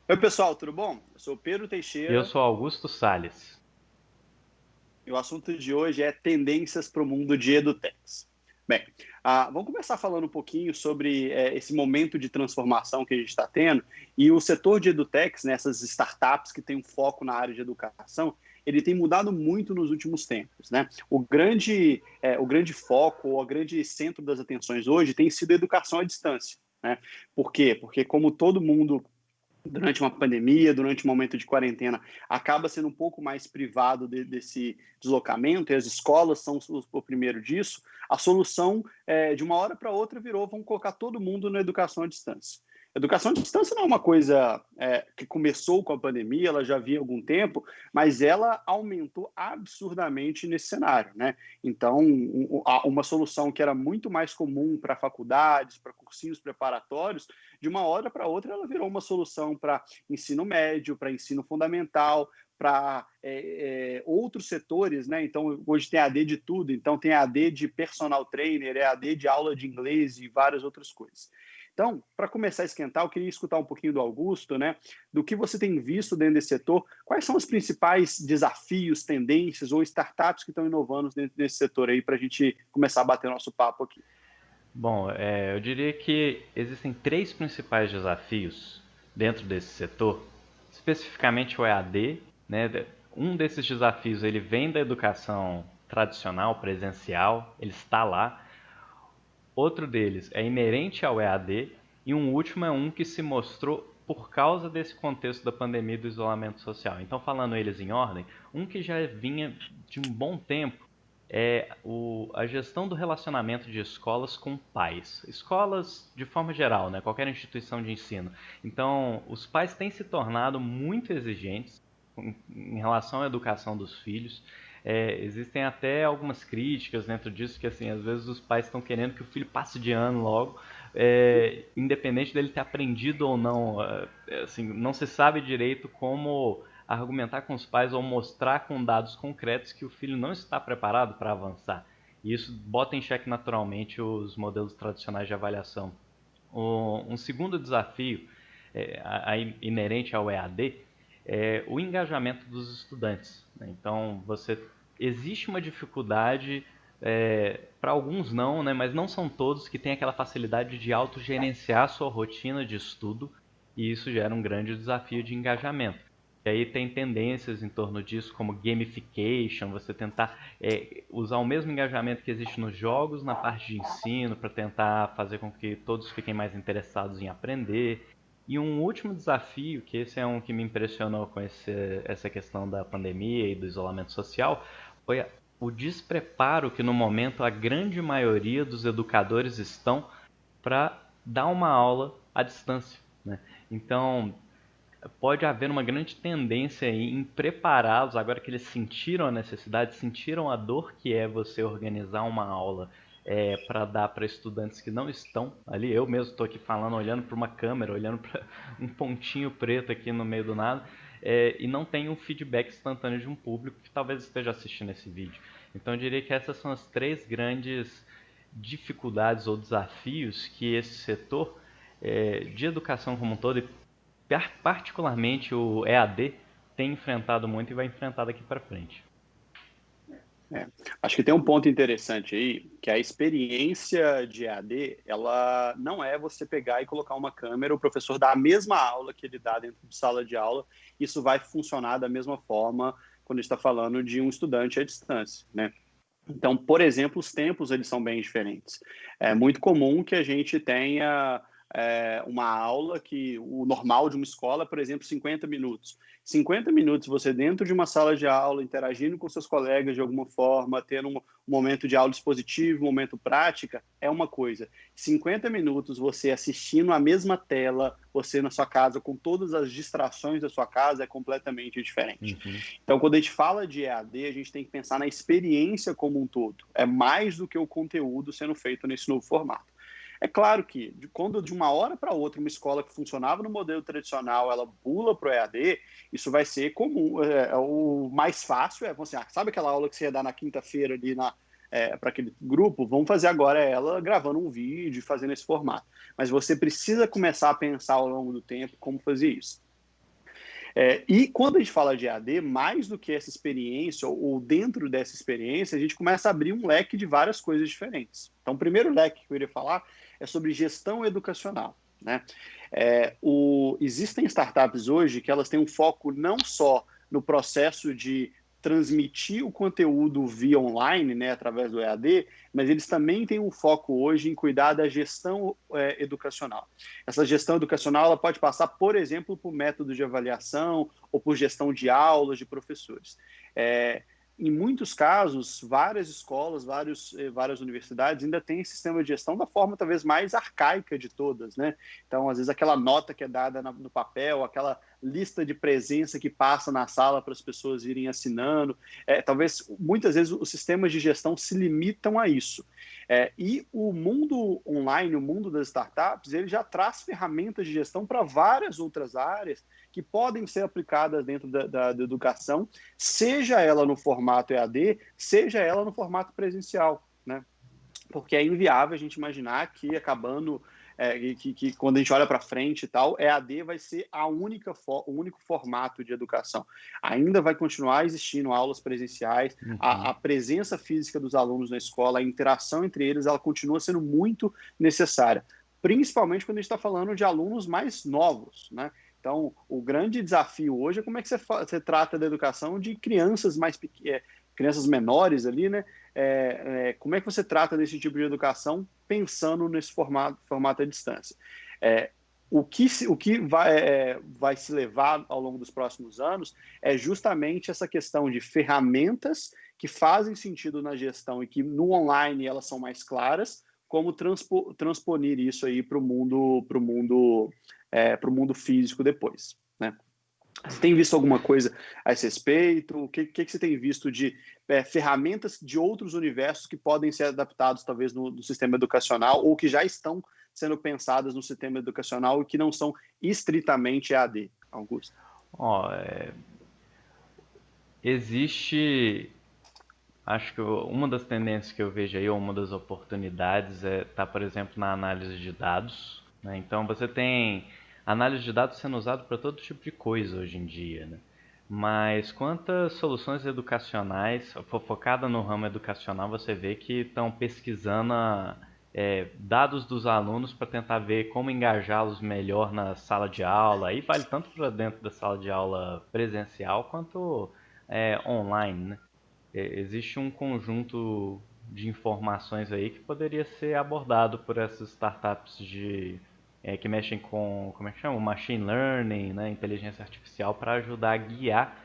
Oi, pessoal, tudo bom? Eu sou o Pedro E eu Teixeira sou Augusto Sales. e o assunto de hoje é tendências para o mundo de edutechs. Bem, vamos começar falando um pouquinho sobre esse momento de transformação que a gente está tendo e o setor de edutechs, né, essas startups que têm um foco na área de educação, ele tem mudado muito nos últimos tempos, né? O grande foco, ou o grande centro das atenções hoje tem sido a educação à distância, né? Por quê? Porque como todo mundo durante uma pandemia, durante um momento de quarentena, acaba sendo um pouco mais privado desse deslocamento, e as escolas são o primeiro disso, a solução, de uma hora para outra, virou: vamos colocar todo mundo na educação à distância. Educação à distância não é uma coisa que começou com a pandemia, ela já vinha há algum tempo, mas ela aumentou absurdamente nesse cenário, né? Então, uma solução que era muito mais comum para faculdades, para cursinhos preparatórios, de uma hora para outra ela virou uma solução para ensino médio, para ensino fundamental, para outros setores, né? Então, hoje tem AD de tudo, então tem AD de personal trainer, é AD de aula de inglês e várias outras coisas. Então, para começar a esquentar, eu queria escutar um pouquinho do Augusto, né? Do que você tem visto dentro desse setor, quais são os principais desafios, tendências ou startups que estão inovando dentro desse setor aí, para a gente começar a bater nosso papo aqui. Bom, eu diria que existem três principais desafios dentro desse setor, especificamente o EAD, né? Um desses desafios ele vem da educação tradicional, presencial, ele está lá. Outro deles é inerente ao EAD e um último é um que se mostrou por causa desse contexto da pandemia e do isolamento social. Então, falando eles em ordem, um que já vinha de um bom tempo é a gestão do relacionamento de escolas com pais. Escolas de forma geral, né? Qualquer instituição de ensino. Então, os pais têm se tornado muito exigentes em relação à educação dos filhos. Existem até algumas críticas dentro disso, que assim, às vezes os pais estão querendo que o filho passe de ano logo, independente dele ter aprendido ou não. Assim, não se sabe direito como argumentar com os pais ou mostrar com dados concretos que o filho não está preparado para avançar. E isso bota em xeque naturalmente os modelos tradicionais de avaliação. Um segundo desafio inerente ao EAD é o engajamento dos estudantes, né? Então, existe uma dificuldade, para alguns não, né, mas não são todos que têm aquela facilidade de autogerenciar a sua rotina de estudo, e isso gera um grande desafio de engajamento. E aí tem tendências em torno disso, como gamification, você tentar usar o mesmo engajamento que existe nos jogos na parte de ensino, para tentar fazer com que todos fiquem mais interessados em aprender. E um último desafio, que esse é um que me impressionou com essa questão da pandemia e do isolamento social, foi o despreparo que no momento a grande maioria dos educadores estão para dar uma aula à distância, né? Então, pode haver uma grande tendência em prepará-los, agora que eles sentiram a necessidade, sentiram a dor que é você organizar uma aula para dar para estudantes que não estão ali. Eu mesmo estou aqui falando, olhando para uma câmera, olhando para um pontinho preto aqui no meio do nada, e não tem um feedback instantâneo de um público que talvez esteja assistindo esse vídeo. Então eu diria que essas são as três grandes dificuldades ou desafios que esse setor de educação como um todo, e particularmente o EAD, tem enfrentado muito e vai enfrentar daqui para frente. É. Acho que tem um ponto interessante aí, que a experiência de EAD, ela não é você pegar e colocar uma câmera, o professor dá a mesma aula que ele dá dentro de sala de aula, isso vai funcionar da mesma forma quando a gente está falando de um estudante à distância, né? Então, por exemplo, os tempos eles são bem diferentes. É muito comum que a gente tenha uma aula que o normal de uma escola, por exemplo, 50 minutos. 50 minutos você dentro de uma sala de aula, interagindo com seus colegas de alguma forma, tendo um momento de aula expositivo, um momento prática, é uma coisa. 50 minutos você assistindo a mesma tela, você na sua casa, com todas as distrações da sua casa, é completamente diferente. Uhum. Então, quando a gente fala de EAD, a gente tem que pensar na experiência como um todo. É mais do que o conteúdo sendo feito nesse novo formato. É claro que, quando de uma hora para outra uma escola que funcionava no modelo tradicional, ela pula para o EAD, isso vai ser comum. O mais fácil é, você, sabe aquela aula que você ia dar na quinta-feira ali para aquele grupo? Vamos fazer agora ela gravando um vídeo, fazendo esse formato. Mas você precisa começar a pensar ao longo do tempo como fazer isso. E quando a gente fala de EAD, mais do que essa experiência, ou dentro dessa experiência, a gente começa a abrir um leque de várias coisas diferentes. Então, o primeiro leque que eu iria falar é sobre gestão educacional, né? Existem startups hoje que elas têm um foco não só no processo de transmitir o conteúdo via online, né, através do EAD, mas eles também têm um foco hoje em cuidar da gestão educacional. Essa gestão educacional ela pode passar, por exemplo, por método de avaliação ou por gestão de aulas de professores. Em muitos casos, várias escolas, várias universidades ainda têm esse sistema de gestão da forma talvez mais arcaica de todas, né? Então, às vezes, aquela nota que é dada no papel, aquela lista de presença que passa na sala para as pessoas irem assinando. Talvez, muitas vezes, os sistemas de gestão se limitam a isso. E o mundo online, o mundo das startups, ele já traz ferramentas de gestão para várias outras áreas que podem ser aplicadas dentro da educação, seja ela no formato EAD, seja ela no formato presencial, né? Porque é inviável a gente imaginar que acabando, que quando a gente olha para frente e tal, EAD vai ser o único formato de educação. Ainda vai continuar existindo aulas presenciais, a presença física dos alunos na escola, a interação entre eles, ela continua sendo muito necessária, principalmente quando a gente está falando de alunos mais novos, né? Então, o grande desafio hoje é como é que você trata da educação de crianças crianças menores ali, né? Como é que você trata desse tipo de educação pensando nesse formato à distância? O que vai se levar ao longo dos próximos anos é justamente essa questão de ferramentas que fazem sentido na gestão e que no online elas são mais claras, como transponer isso aí para o mundo físico depois, né? Você tem visto alguma coisa a esse respeito? O que você tem visto de ferramentas de outros universos que podem ser adaptados, talvez, no sistema educacional ou que já estão sendo pensadas no sistema educacional e que não são estritamente EAD, Augusto? Ó, existe, acho que uma das tendências que eu vejo aí, ou uma das oportunidades, tá, por exemplo, na análise de dados, né? Então você tem análise de dados sendo usado para todo tipo de coisa hoje em dia, né? Mas quantas soluções educacionais, focada no ramo educacional, você vê que estão pesquisando dados dos alunos para tentar ver como engajá-los melhor na sala de aula. Aí vale tanto para dentro da sala de aula presencial quanto online, né? Existe um conjunto de informações aí que poderia ser abordado por essas startups que mexem com, como é que chama? Machine Learning, né? Inteligência artificial, para ajudar a guiar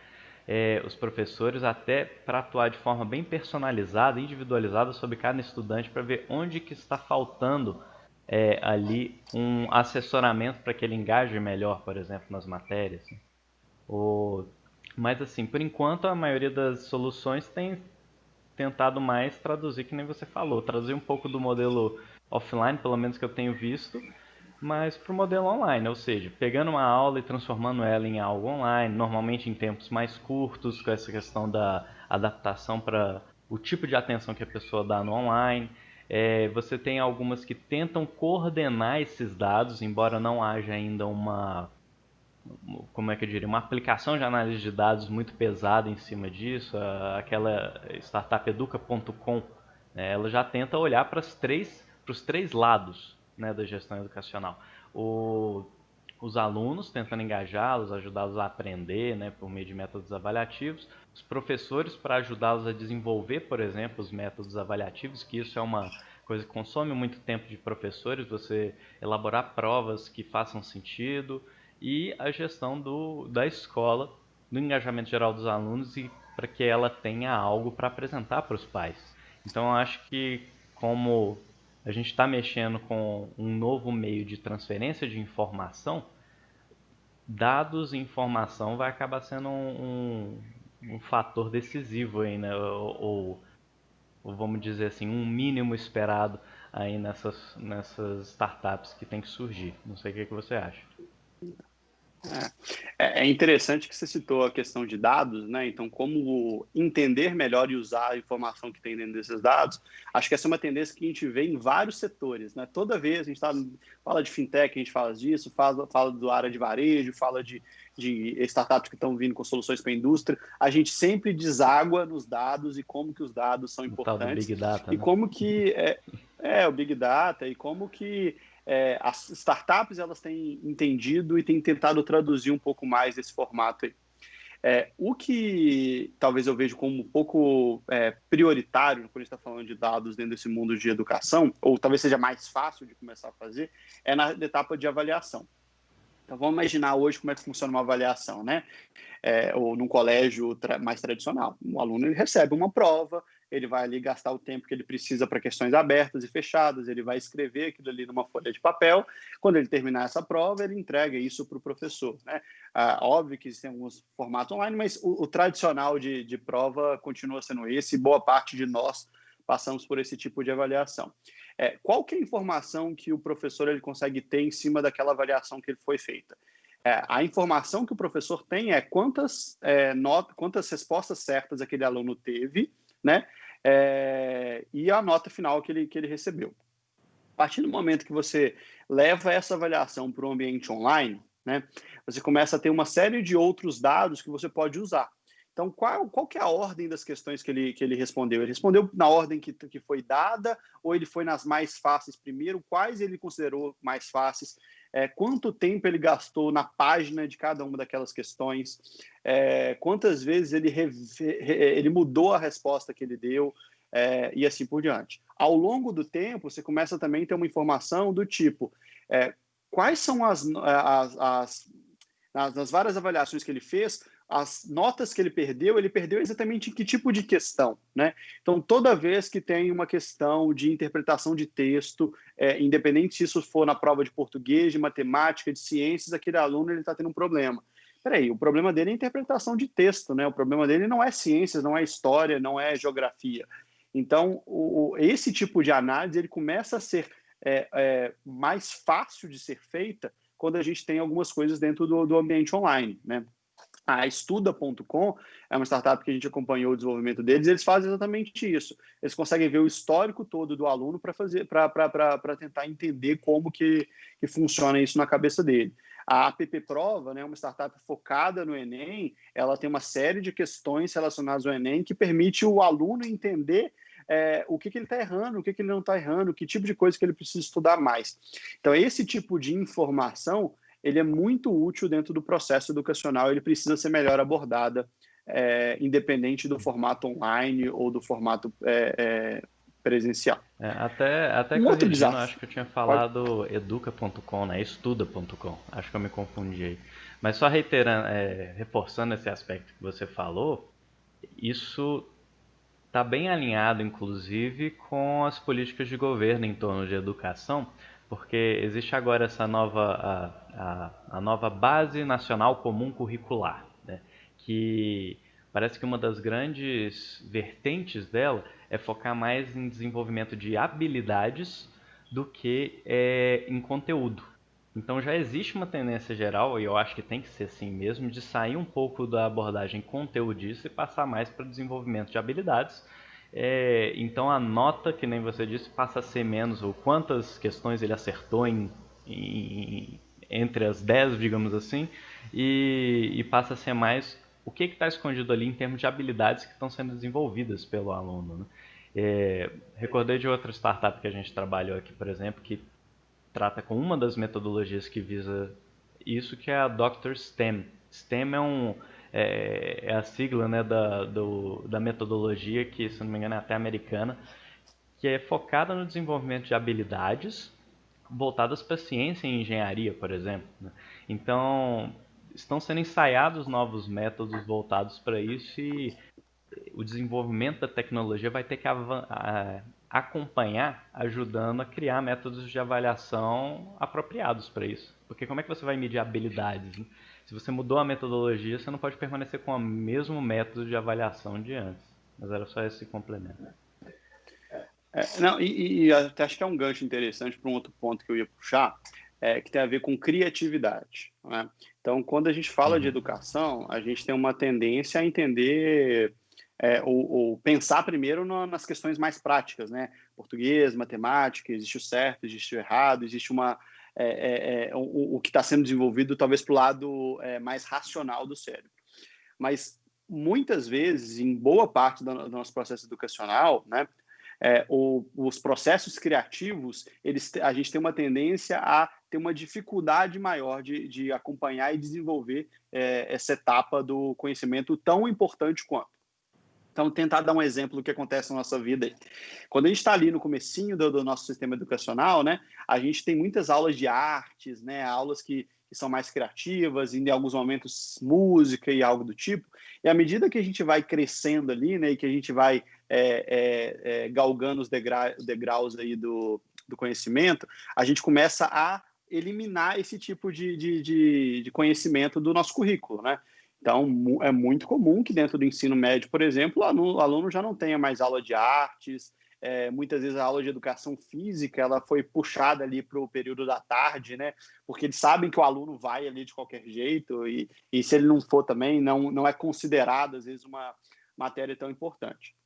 os professores até para atuar de forma bem personalizada, individualizada sobre cada estudante, para ver onde que está faltando ali um assessoramento para que ele engaje melhor, por exemplo, nas matérias, né? Mas assim, por enquanto a maioria das soluções tem tentado mais traduzir, que nem você falou, traduzir um pouco do modelo offline, pelo menos que eu tenho visto, mas para o modelo online, ou seja, pegando uma aula e transformando ela em algo online, normalmente em tempos mais curtos, com essa questão da adaptação para o tipo de atenção que a pessoa dá no online. Você tem algumas que tentam coordenar esses dados, embora não haja ainda como é que eu diria, uma aplicação de análise de dados muito pesada em cima disso. Aquela startup educa.com, né, ela já tenta olhar para os três lados, né, da gestão educacional. Os alunos, tentando engajá-los, ajudá-los a aprender, né, por meio de métodos avaliativos. Os professores, para ajudá-los a desenvolver, por exemplo, os métodos avaliativos, que isso é uma coisa que consome muito tempo de professores, você elaborar provas que façam sentido, e a gestão da escola, do engajamento geral dos alunos e para que ela tenha algo para apresentar para os pais. Então, eu acho que como a gente está mexendo com um novo meio de transferência de informação, dados e informação vai acabar sendo um fator decisivo aí, né? Ou vamos dizer assim, um mínimo esperado aí nessas startups que tem que surgir. Não sei o que você acha. É interessante que você citou a questão de dados, né? Então, como entender melhor e usar a informação que tem dentro desses dados, acho que essa é uma tendência que a gente vê em vários setores, né? Toda vez a gente fala de fintech, a gente fala disso, fala do área de varejo, fala de startups que estão vindo com soluções para a indústria, a gente sempre deságua nos dados e como que os dados são O tal do importantes Big Data, e né? como que o Big Data e como que as startups elas têm entendido e têm tentado traduzir um pouco mais desse formato aí. O que talvez eu vejo como um pouco prioritário quando a gente está falando de dados dentro desse mundo de educação, ou talvez seja mais fácil de começar a fazer, é na etapa de avaliação. Então vamos imaginar hoje como é que funciona uma avaliação, né? Ou num colégio mais tradicional. O aluno ele recebe uma prova, ele vai ali gastar o tempo que ele precisa para questões abertas e fechadas, ele vai escrever aquilo ali numa folha de papel. Quando ele terminar essa prova, ele entrega isso para o professor, né? Óbvio que existem alguns formatos online, mas o tradicional de prova continua sendo esse, e boa parte de nós passamos por esse tipo de avaliação. Qual que é a informação que o professor ele consegue ter em cima daquela avaliação que ele foi feita? A informação que o professor tem é quantas respostas certas aquele aluno teve, né? E a nota final que ele recebeu. A partir do momento que você leva essa avaliação para o ambiente online, né, você começa a ter uma série de outros dados que você pode usar. Então, qual que é a ordem das questões que ele respondeu? Ele respondeu na ordem que foi dada ou ele foi nas mais fáceis primeiro? Quais ele considerou mais fáceis? Quanto tempo ele gastou na página de cada uma daquelas questões? Quantas vezes ele mudou a resposta que ele deu? E assim por diante. Ao longo do tempo, você começa também a ter uma informação do tipo, quais são nas várias avaliações que ele fez, as notas que ele perdeu exatamente em que tipo de questão, né? Então, toda vez que tem uma questão de interpretação de texto, independente se isso for na prova de português, de matemática, de ciências, aquele aluno está tendo um problema. Peraí, o problema dele é interpretação de texto, né? O problema dele não é ciências, não é história, não é geografia. Então, esse tipo de análise ele começa a ser mais fácil de ser feita quando a gente tem algumas coisas dentro do ambiente online, né? A Estuda.com é uma startup que a gente acompanhou o desenvolvimento deles, eles fazem exatamente isso. Eles conseguem ver o histórico todo do aluno para tentar entender como que funciona isso na cabeça dele. A App Prova, né, uma startup focada no Enem, ela tem uma série de questões relacionadas ao Enem que permite o aluno entender o que ele está errando, o que ele não está errando, que tipo de coisa que ele precisa estudar mais. Então, esse tipo de informação ele é muito útil dentro do processo educacional, ele precisa ser melhor abordada, independente do formato online ou do formato presencial. Até Um outro corrigindo, desafio. acho que eu tinha Pode? falado educa.com, né? Estuda.com. Acho que eu me confundi aí. Mas só reiterando, reforçando esse aspecto que você falou, isso está bem alinhado, inclusive, com as políticas de governo em torno de educação, porque existe agora essa a nova Base Nacional Comum Curricular, né? Que parece que uma das grandes vertentes dela é focar mais em desenvolvimento de habilidades do que em conteúdo. Então já existe uma tendência geral, e eu acho que tem que ser assim mesmo, de sair um pouco da abordagem conteudista e passar mais para o desenvolvimento de habilidades. Então a nota, que nem você disse, passa a ser menos o quantas questões ele acertou entre as 10, digamos assim, e passa a ser mais o que está escondido ali em termos de habilidades que estão sendo desenvolvidas pelo aluno, né? Recordei de outra startup que a gente trabalhou aqui, por exemplo, que trata com uma das metodologias que visa isso, que é a Dr. STEM. STEM é a sigla, né, da metodologia que, se não me engano, é até americana, que é focada no desenvolvimento de habilidades voltadas para ciência e engenharia, por exemplo, né? Então, estão sendo ensaiados novos métodos voltados para isso e o desenvolvimento da tecnologia vai ter que acompanhar, ajudando a criar métodos de avaliação apropriados para isso. Porque como é que você vai medir habilidades, né? Se você mudou a metodologia, você não pode permanecer com o mesmo método de avaliação de antes. Mas era só esse complemento. Não, e até acho que é um gancho interessante para um outro ponto que eu ia puxar, que tem a ver com criatividade. né? Então, quando a gente fala de Uhum. educação, a gente tem uma tendência a entender ou pensar primeiro nas questões mais práticas, né? Português, matemática, existe o certo, existe o errado, existe o que está sendo desenvolvido talvez para o lado mais racional do cérebro. Mas muitas vezes, em boa parte do nosso processo educacional, né, os processos criativos, a gente tem uma tendência a ter uma dificuldade maior de acompanhar e desenvolver essa etapa do conhecimento tão importante quanto. Então, tentar dar um exemplo do que acontece na nossa vida aí. Quando a gente está ali no comecinho do nosso sistema educacional, né, a gente tem muitas aulas de artes, né, aulas que são mais criativas, em alguns momentos música e algo do tipo. E à medida que a gente vai crescendo ali, né, e que a gente vai galgando os degraus aí do conhecimento, a gente começa a eliminar esse tipo de conhecimento do nosso currículo, né? Então, é muito comum que dentro do ensino médio, por exemplo, o aluno já não tenha mais aula de artes, muitas vezes a aula de educação física ela foi puxada ali para o período da tarde, né? Porque eles sabem que o aluno vai ali de qualquer jeito e se ele não for também, não é considerado, às vezes, uma matéria tão importante.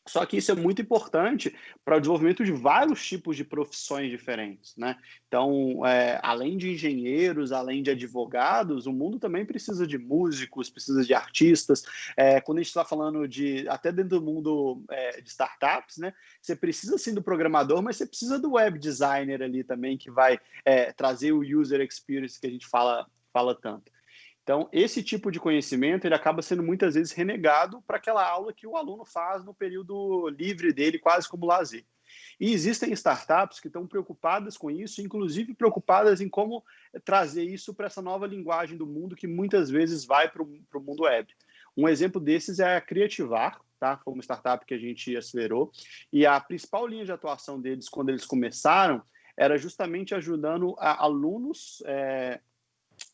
Só que isso é muito importante para o desenvolvimento de vários tipos de profissões diferentes, né? Então, além de engenheiros, além de advogados, o mundo também precisa de músicos, precisa de artistas. Quando a gente está falando até dentro do mundo de startups, né? Você precisa sim do programador, mas você precisa do web designer ali também, que vai trazer o user experience que a gente fala tanto. Então, esse tipo de conhecimento ele acaba sendo muitas vezes renegado para aquela aula que o aluno faz no período livre dele, quase como lazer. E existem startups que estão preocupadas com isso, inclusive preocupadas em como trazer isso para essa nova linguagem do mundo que muitas vezes vai para o mundo web. Um exemplo desses é a Criativar, tá? Foi uma startup que a gente acelerou, e a principal linha de atuação deles, quando eles começaram, era justamente ajudando alunos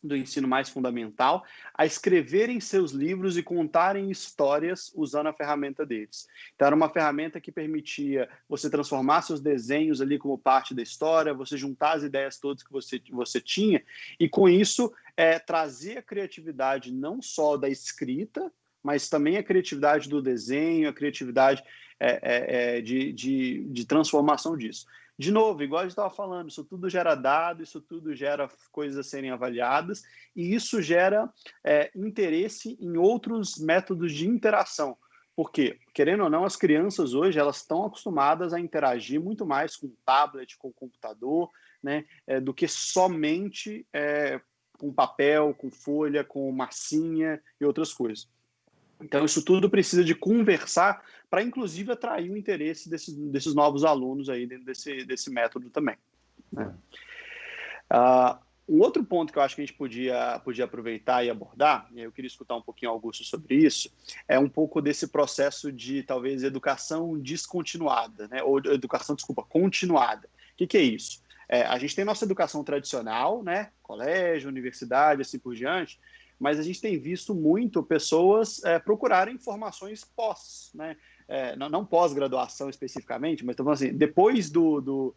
do ensino mais fundamental a escreverem seus livros e contarem histórias usando a ferramenta deles. Então, era uma ferramenta que permitia você transformar seus desenhos ali como parte da história, você juntar as ideias todas que você tinha e, com isso, trazer a criatividade não só da escrita, mas também a criatividade do desenho, a criatividade de transformação disso. De novo, igual a gente estava falando, isso tudo gera dado, isso tudo gera coisas a serem avaliadas, e isso gera interesse em outros métodos de interação. Porque, querendo ou não, as crianças hoje elas estão acostumadas a interagir muito mais com tablet, com computador, né, do que somente com papel, com folha, com massinha e outras coisas. Então, isso tudo precisa de conversar para, inclusive, atrair o interesse desses novos alunos aí dentro desse método também, né? Um outro ponto que eu acho que a gente podia aproveitar e abordar, e eu queria escutar um pouquinho, Augusto, sobre isso, é um pouco desse processo de, talvez, educação descontinuada, né? Ou educação, desculpa, continuada. O que é isso? A gente tem nossa educação tradicional, né? Colégio, universidade, assim por diante, mas a gente tem visto muito pessoas procurarem informações pós, né? Não pós-graduação especificamente, mas estou falando assim, depois do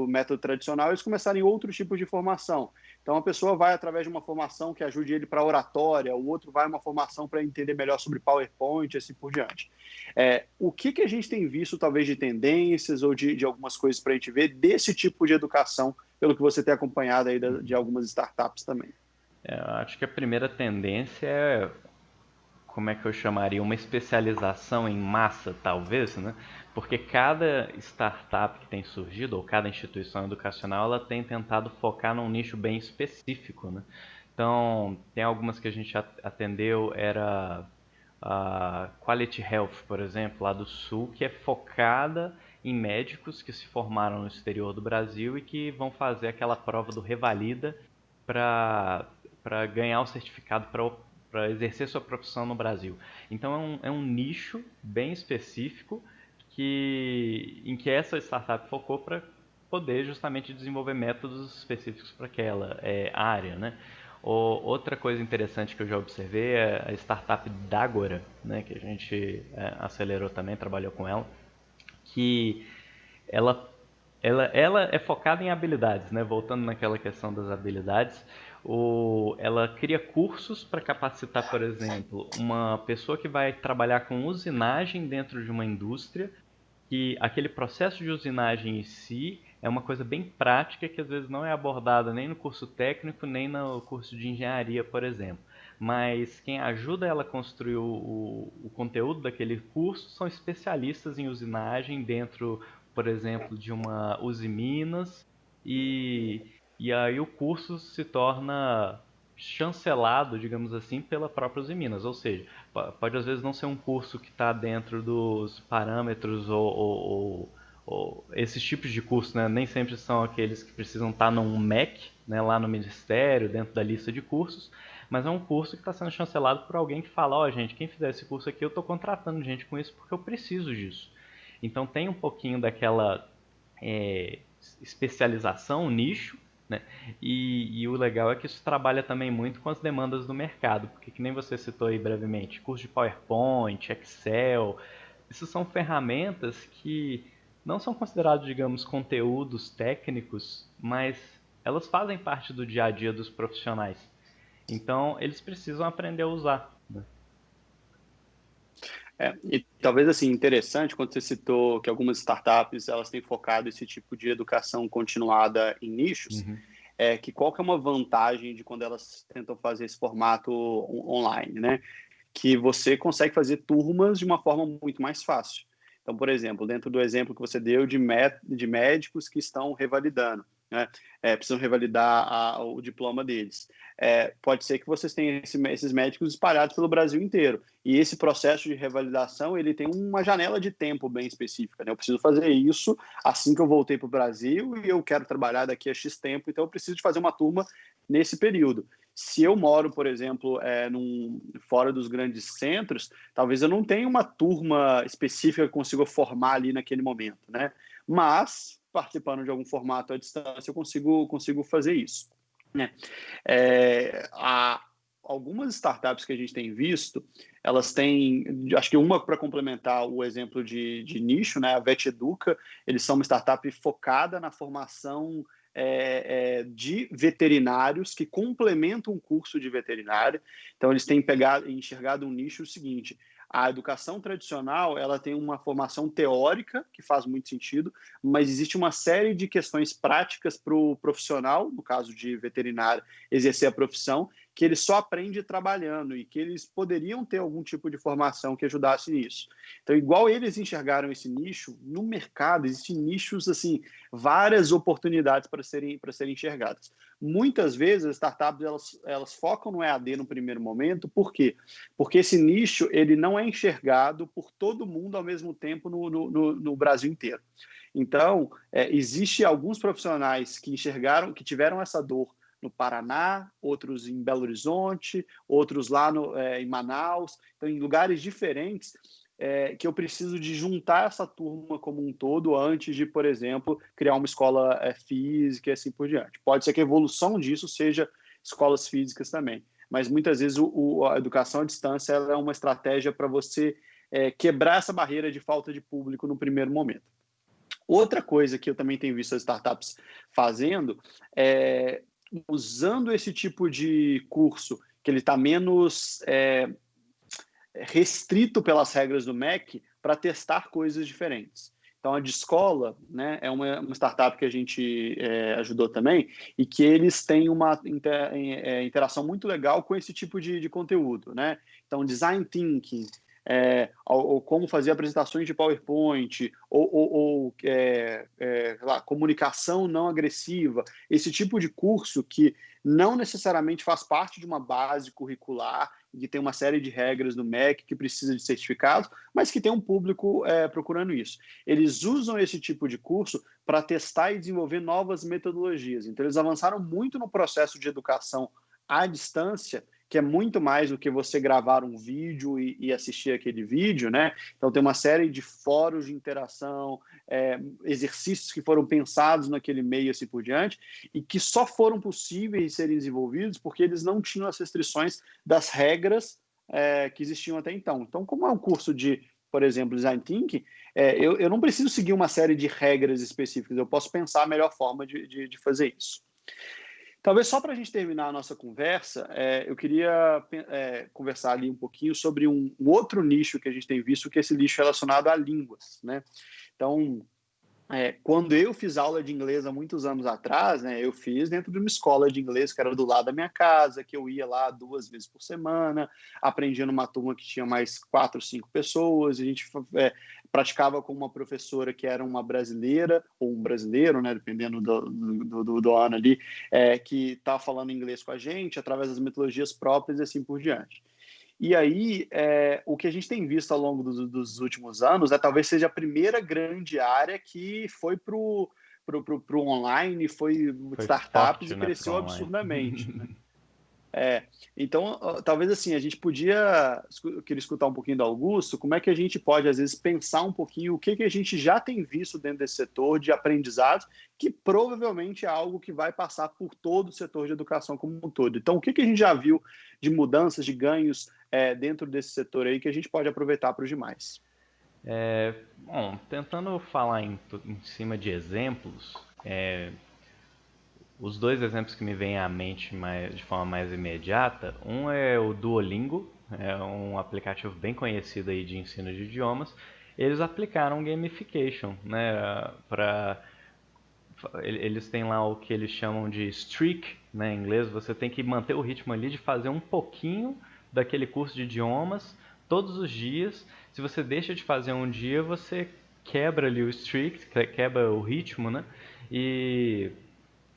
método tradicional, eles começarem outros tipos de formação. Então, a pessoa vai através de uma formação que ajude ele para oratória, o outro vai uma formação para entender melhor sobre PowerPoint, assim por diante. O que a gente tem visto, talvez, de tendências ou de algumas coisas para a gente ver desse tipo de educação, pelo que você tem acompanhado aí de algumas startups também? Eu acho que a primeira tendência é, como é que eu chamaria, uma especialização em massa, talvez, né? Porque cada startup que tem surgido, ou cada instituição educacional, ela tem tentado focar num nicho bem específico, né? Então, tem algumas que a gente atendeu, era a Quality Health, por exemplo, lá do Sul, que é focada em médicos que se formaram no exterior do Brasil e que vão fazer aquela prova do Revalida para ganhar o certificado para exercer sua profissão no Brasil. Então é um nicho bem específico em que essa startup focou para poder justamente desenvolver métodos específicos para aquela área, né? Outra coisa interessante que eu já observei é a startup Dagora, né, que a gente acelerou também, trabalhou com ela, que ela é focada em habilidades, né? Voltando naquela questão das habilidades, Ela cria cursos para capacitar, por exemplo, uma pessoa que vai trabalhar com usinagem dentro de uma indústria, que aquele processo de usinagem em si é uma coisa bem prática que às vezes não é abordada nem no curso técnico, nem no curso de engenharia, por exemplo. Mas quem ajuda ela a construir o conteúdo daquele curso são especialistas em usinagem dentro, por exemplo, de uma Usiminas, e, e aí o curso se torna chancelado, digamos assim, pela própria Usiminas. Ou seja, pode às vezes não ser um curso que está dentro dos parâmetros ou esses tipos de curso, né? Nem sempre são aqueles que precisam estar num MEC, né? Lá no Ministério, dentro da lista de cursos, mas é um curso que está sendo chancelado por alguém que fala, ó, gente, quem fizer esse curso aqui, eu estou contratando gente com isso porque eu preciso disso. Então tem um pouquinho daquela especialização, nicho, né? E o legal é que isso trabalha também muito com as demandas do mercado, porque que nem você citou aí brevemente, curso de PowerPoint, Excel, isso são ferramentas que não são considerados, digamos, conteúdos técnicos, mas elas fazem parte do dia a dia dos profissionais. Então, eles precisam aprender a usar, né? E talvez assim, interessante, quando você citou que algumas startups elas têm focado esse tipo de educação continuada em nichos, Uhum. que qual que é uma vantagem de quando elas tentam fazer esse formato online, né? Que você consegue fazer turmas de uma forma muito mais fácil. Então, por exemplo, dentro do exemplo que você deu de médicos que estão revalidando, né? Precisam revalidar o diploma deles. Pode ser que vocês tenham esses médicos espalhados pelo Brasil inteiro. E esse processo de revalidação, ele tem uma janela de tempo bem específica, né? Eu preciso fazer isso assim que eu voltei para o Brasil e eu quero trabalhar daqui a X tempo, então eu preciso de fazer uma turma nesse período. Se eu moro, por exemplo, fora dos grandes centros, talvez eu não tenha uma turma específica que consiga formar ali naquele momento, né? Mas, participando de algum formato à distância, eu consigo fazer isso, né? Algumas startups que a gente tem visto, elas têm, acho que uma para complementar o exemplo de nicho, né? A VetEduca, eles são uma startup focada na formação de veterinários que complementam um curso de veterinária. Então, eles têm enxergado um nicho seguinte: a educação tradicional ela tem uma formação teórica, que faz muito sentido, mas existe uma série de questões práticas para o profissional, no caso de veterinário, exercer a profissão, que ele só aprende trabalhando e que eles poderiam ter algum tipo de formação que ajudasse nisso. Então, igual eles enxergaram esse nicho, no mercado existem nichos, assim, várias oportunidades para serem enxergadas. Muitas vezes as startups elas focam no EAD no primeiro momento, por quê? Porque esse nicho ele não é enxergado por todo mundo ao mesmo tempo no Brasil inteiro. Então, existe alguns profissionais que que tiveram essa dor no Paraná, outros em Belo Horizonte, outros lá em Manaus, então em lugares diferentes, que eu preciso de juntar essa turma como um todo antes de, por exemplo, criar uma escola física e assim por diante. Pode ser que a evolução disso seja escolas físicas também, mas muitas vezes a educação à distância ela é uma estratégia para você quebrar essa barreira de falta de público no primeiro momento. Outra coisa que eu também tenho visto as startups fazendo é usando esse tipo de curso, que ele está menos restrito pelas regras do MEC, para testar coisas diferentes. Então, a Discola, né, é uma startup que a gente ajudou também, e que eles têm uma interação muito legal com esse tipo de conteúdo, né? Então, design thinking, ou como fazer apresentações de PowerPoint, ou lá, comunicação não agressiva, esse tipo de curso que não necessariamente faz parte de uma base curricular, que tem uma série de regras do MEC que precisa de certificados, mas que tem um público procurando isso. Eles usam esse tipo de curso para testar e desenvolver novas metodologias. Então, eles avançaram muito no processo de educação à distância, que é muito mais do que você gravar um vídeo e assistir aquele vídeo, né? Então, tem uma série de fóruns de interação, exercícios que foram pensados naquele meio e assim por diante, e que só foram possíveis de serem desenvolvidos porque eles não tinham as restrições das regras que existiam até então. Então, como é um curso de, por exemplo, Design Thinking, eu não preciso seguir uma série de regras específicas, eu posso pensar a melhor forma de fazer isso. Talvez só para a gente terminar a nossa conversa, eu queria conversar ali um pouquinho sobre um outro nicho que a gente tem visto, que é esse nicho relacionado a línguas, né? Então, quando eu fiz aula de inglês há muitos anos atrás, né, eu fiz dentro de uma escola de inglês que era do lado da minha casa, que eu ia lá 2 vezes por semana, aprendia numa turma que tinha mais 4, 5 pessoas, e a gente praticava com uma professora que era uma brasileira, ou um brasileiro, né, dependendo do ano ali, que estava falando inglês com a gente, através das metodologias próprias e assim por diante. E aí, o que a gente tem visto ao longo dos últimos anos, talvez seja a primeira grande área que foi para o online, foi Foi startups forte, e né, pro cresceu online. absurdamente, né? Então, talvez assim, a gente eu queria escutar um pouquinho do Augusto, como é que a gente pode, às vezes, pensar um pouquinho o que a gente já tem visto dentro desse setor de aprendizados, que provavelmente é algo que vai passar por todo o setor de educação como um todo. Então, o que a gente já viu de mudanças, de ganhos dentro desse setor aí que a gente pode aproveitar para os demais? Bom, tentando falar em cima de exemplos, os dois exemplos que me vêm à mente de forma mais imediata, um é o Duolingo, é um aplicativo bem conhecido aí de ensino de idiomas. Eles aplicaram gamification, né, eles têm lá o que eles chamam de streak, né, em inglês. Você tem que manter o ritmo ali de fazer um pouquinho daquele curso de idiomas todos os dias. Se você deixa de fazer um dia, você quebra ali o streak, quebra o ritmo, né? E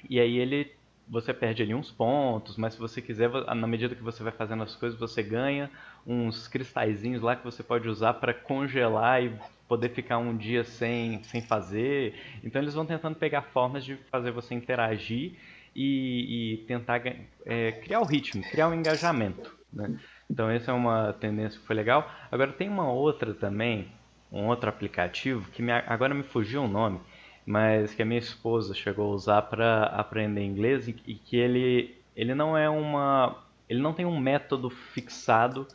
e aí você perde ali uns pontos, mas se você quiser, na medida que você vai fazendo as coisas, você ganha uns cristalzinhos lá que você pode usar para congelar e poder ficar um dia sem fazer. Então eles vão tentando pegar formas de fazer você interagir e tentar criar o ritmo, criar o engajamento, né? Então essa é uma tendência que foi legal. Agora tem uma outra também, um outro aplicativo que agora me fugiu o nome, mas que a minha esposa chegou a usar para aprender inglês, e que ele não tem um método fixado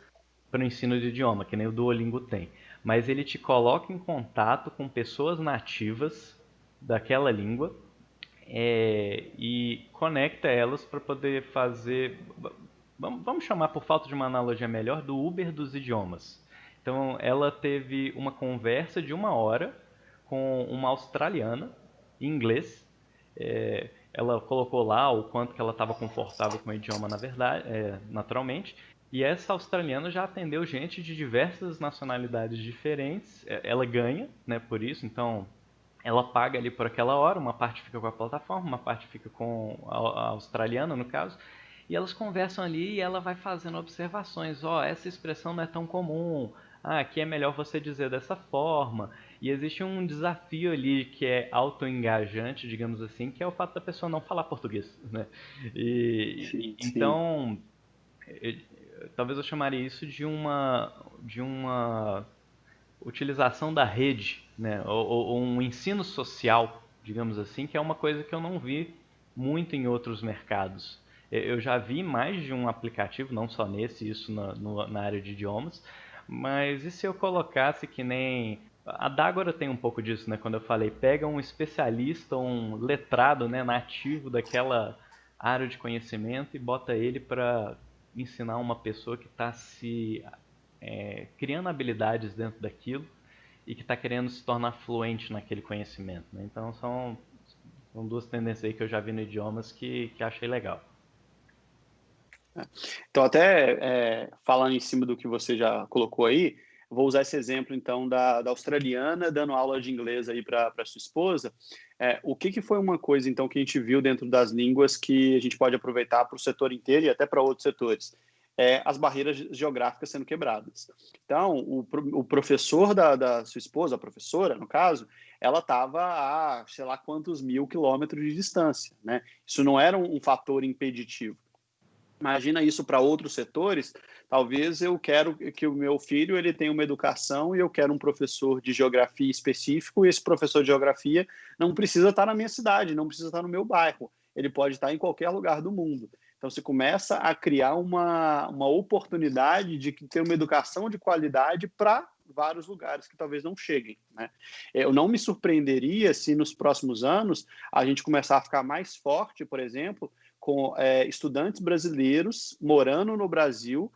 para o ensino de idioma, que nem o Duolingo tem, mas ele te coloca em contato com pessoas nativas daquela língua, e conecta elas para poder fazer, vamos chamar, por falta de uma analogia melhor, do Uber dos idiomas. Então ela teve uma conversa de 1 hora com uma australiana em inglês. Ela colocou lá o quanto que ela estava confortável com o idioma, na verdade, naturalmente. E essa australiana já atendeu gente de diversas nacionalidades diferentes. Ela ganha, né, por isso. Então ela paga ali por aquela hora, uma parte fica com a plataforma, uma parte fica com a australiana, no caso, e elas conversam ali e ela vai fazendo observações. Essa expressão não é tão comum, aqui é melhor você dizer dessa forma. E existe um desafio ali que é auto-engajante, digamos assim, que é o fato da pessoa não falar português, né? Sim, sim. Então, eu- talvez eu chamaria isso de uma utilização da rede, né, ou um ensino social, digamos assim, que é uma coisa que eu não vi muito em outros mercados. Eu já vi mais de um aplicativo, não só nesse, isso na área de idiomas, mas e se eu colocasse que nem... A Dágora tem um pouco disso, né? Quando eu falei, pega um especialista, um letrado, né, nativo daquela área de conhecimento e bota ele para ensinar uma pessoa que está se criando habilidades dentro daquilo e que está querendo se tornar fluente naquele conhecimento, né? Então são duas tendências aí que eu já vi no idiomas que achei legal. Então, até falando em cima do que você já colocou aí, vou usar esse exemplo, então, da australiana dando aula de inglês aí para sua esposa. O que foi uma coisa, então, que a gente viu dentro das línguas que a gente pode aproveitar para o setor inteiro e até para outros setores? As barreiras geográficas sendo quebradas. Então, o professor da sua esposa, a professora, no caso, ela estava a, sei lá quantos 1.000 quilômetros de distância, né? Isso não era um fator impeditivo. Imagina isso para outros setores. Talvez eu quero que o meu filho ele tenha uma educação e eu quero um professor de geografia específico, e esse professor de geografia não precisa estar na minha cidade, não precisa estar no meu bairro, ele pode estar em qualquer lugar do mundo. Então você começa a criar uma oportunidade de ter uma educação de qualidade para vários lugares que talvez não cheguem, né? Eu não me surpreenderia se nos próximos anos a gente começar a ficar mais forte, por exemplo, com estudantes brasileiros morando no Brasil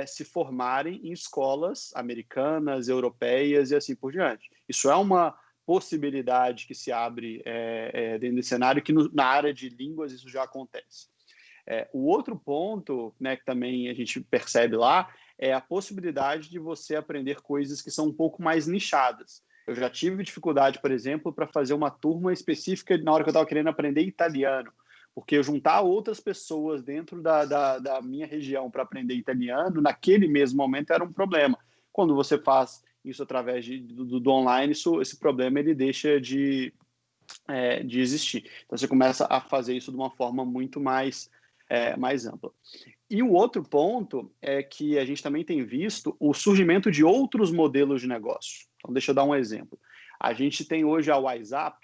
se formarem em escolas americanas, europeias e assim por diante. Isso é uma possibilidade que se abre dentro desse cenário, que na área de línguas isso já acontece. O outro ponto, né, que também a gente percebe lá é a possibilidade de você aprender coisas que são um pouco mais nichadas. Eu já tive dificuldade, por exemplo, para fazer uma turma específica na hora que eu estava querendo aprender italiano, porque eu juntar outras pessoas dentro da minha região para aprender italiano, naquele mesmo momento era um problema. Quando você faz isso através do online, esse problema ele deixa de existir. Então você começa a fazer isso de uma forma muito mais ampla. E o outro ponto é que a gente também tem visto o surgimento de outros modelos de negócio. Então, deixa eu dar um exemplo. A gente tem hoje a WhatsApp,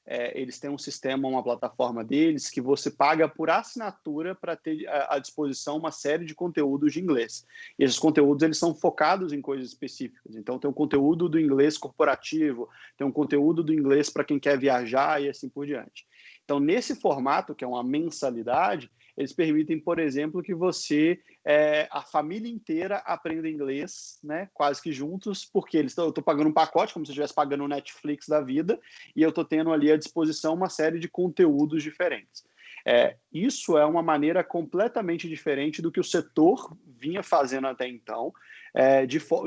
eles têm um sistema, uma plataforma deles, que você paga por assinatura para ter à disposição uma série de conteúdos de inglês. E esses conteúdos eles são focados em coisas específicas. Então, tem um conteúdo do inglês corporativo, tem um conteúdo do inglês para quem quer viajar e assim por diante. Então, nesse formato, que é uma mensalidade, eles permitem, por exemplo, que a família inteira aprenda inglês, né, quase que juntos, porque eu estou pagando um pacote, como se eu estivesse pagando o Netflix da vida, e eu estou tendo ali à disposição uma série de conteúdos diferentes. Isso é uma maneira completamente diferente do que o setor vinha fazendo até então,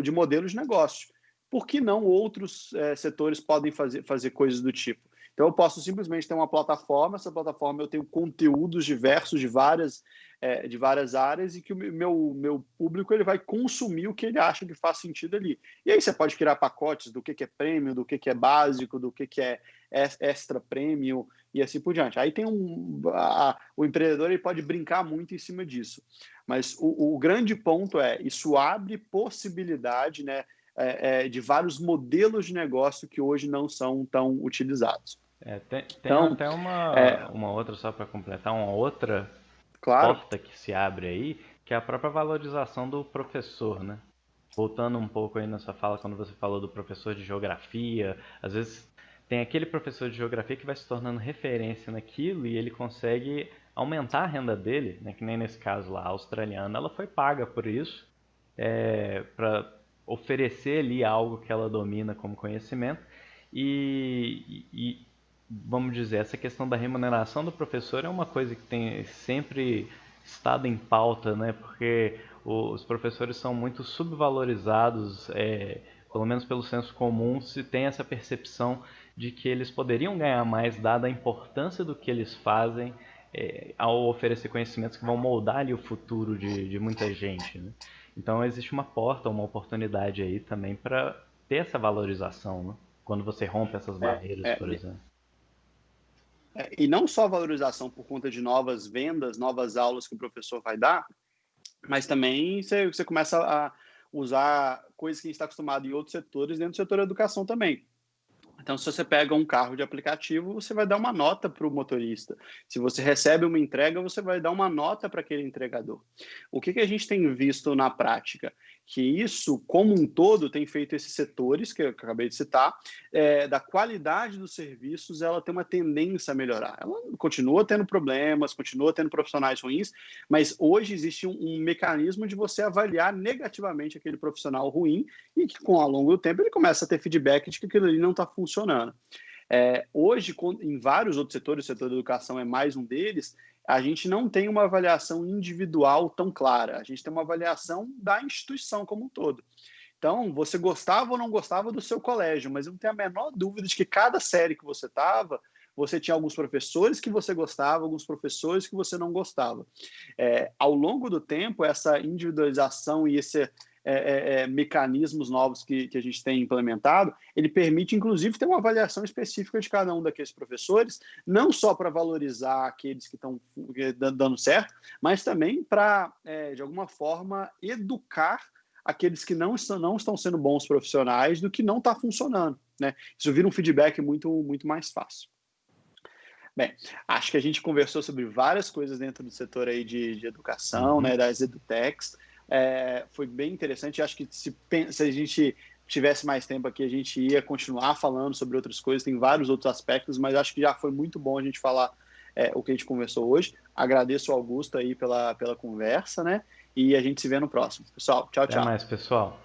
de modelo de negócio. Por que não outros setores podem fazer coisas do tipo? Então, eu posso simplesmente ter uma plataforma, essa plataforma eu tenho conteúdos diversos de várias áreas e que o meu público ele vai consumir o que ele acha que faz sentido ali. E aí você pode criar pacotes do que é premium, do que é básico, do que é extra premium e assim por diante. Aí tem o empreendedor ele pode brincar muito em cima disso. Mas o grande ponto isso abre possibilidade, né, de vários modelos de negócio que hoje não são tão utilizados. Tem Então, até uma outra, só para completar, uma outra claro, porta que se abre aí, que é a própria valorização do professor, né? Voltando um pouco aí na sua fala, quando você falou do professor de geografia, às vezes tem aquele professor de geografia que vai se tornando referência naquilo e ele consegue aumentar a renda dele, né? Que nem nesse caso lá, a australiana, ela foi paga por isso, para oferecer ali algo que ela domina como conhecimento e vamos dizer, essa questão da remuneração do professor é uma coisa que tem sempre estado em pauta, né? Porque os professores são muito subvalorizados, pelo menos pelo senso comum, se tem essa percepção de que eles poderiam ganhar mais dada a importância do que eles fazem ao oferecer conhecimentos que vão moldar ali o futuro de muita gente, né? Então existe uma porta, uma oportunidade aí também para ter essa valorização, né? Quando você rompe essas barreiras, por exemplo. E não só a valorização por conta de novas vendas, novas aulas que o professor vai dar, mas também você começa a usar coisas que a gente está acostumado em outros setores, dentro do setor da educação também. Então, se você pega um carro de aplicativo, você vai dar uma nota para o motorista. Se você recebe uma entrega, você vai dar uma nota para aquele entregador. O que a gente tem visto na prática? Que isso, como um todo, tem feito esses setores que eu acabei de citar, da qualidade dos serviços, ela tem uma tendência a melhorar. Ela continua tendo problemas, continua tendo profissionais ruins, mas hoje existe um mecanismo de você avaliar negativamente aquele profissional ruim e que, ao longo do tempo, ele começa a ter feedback de que aquilo ali não está funcionando. Hoje, em vários outros setores, o setor da educação é mais um deles, a gente não tem uma avaliação individual tão clara, a gente tem uma avaliação da instituição como um todo. Então, você gostava ou não gostava do seu colégio, mas eu não tenho a menor dúvida de que cada série que você estava, você tinha alguns professores que você gostava, alguns professores que você não gostava. Ao longo do tempo, essa individualização e esse mecanismos novos que a gente tem implementado, ele permite, inclusive, ter uma avaliação específica de cada um daqueles professores, não só para valorizar aqueles que estão dando certo, mas também para, de alguma forma, educar aqueles que não estão sendo bons profissionais do que não está funcionando, né? Isso vira um feedback muito, muito mais fácil. Bem, acho que a gente conversou sobre várias coisas dentro do setor aí de educação, né, das edutechs. Foi bem interessante. Acho que se a gente tivesse mais tempo aqui, a gente ia continuar falando sobre outras coisas. Tem vários outros aspectos, mas acho que já foi muito bom a gente falar o que a gente conversou hoje. Agradeço ao Augusto aí pela conversa, né? E a gente se vê no próximo. Pessoal, tchau, Até tchau. mais, pessoal.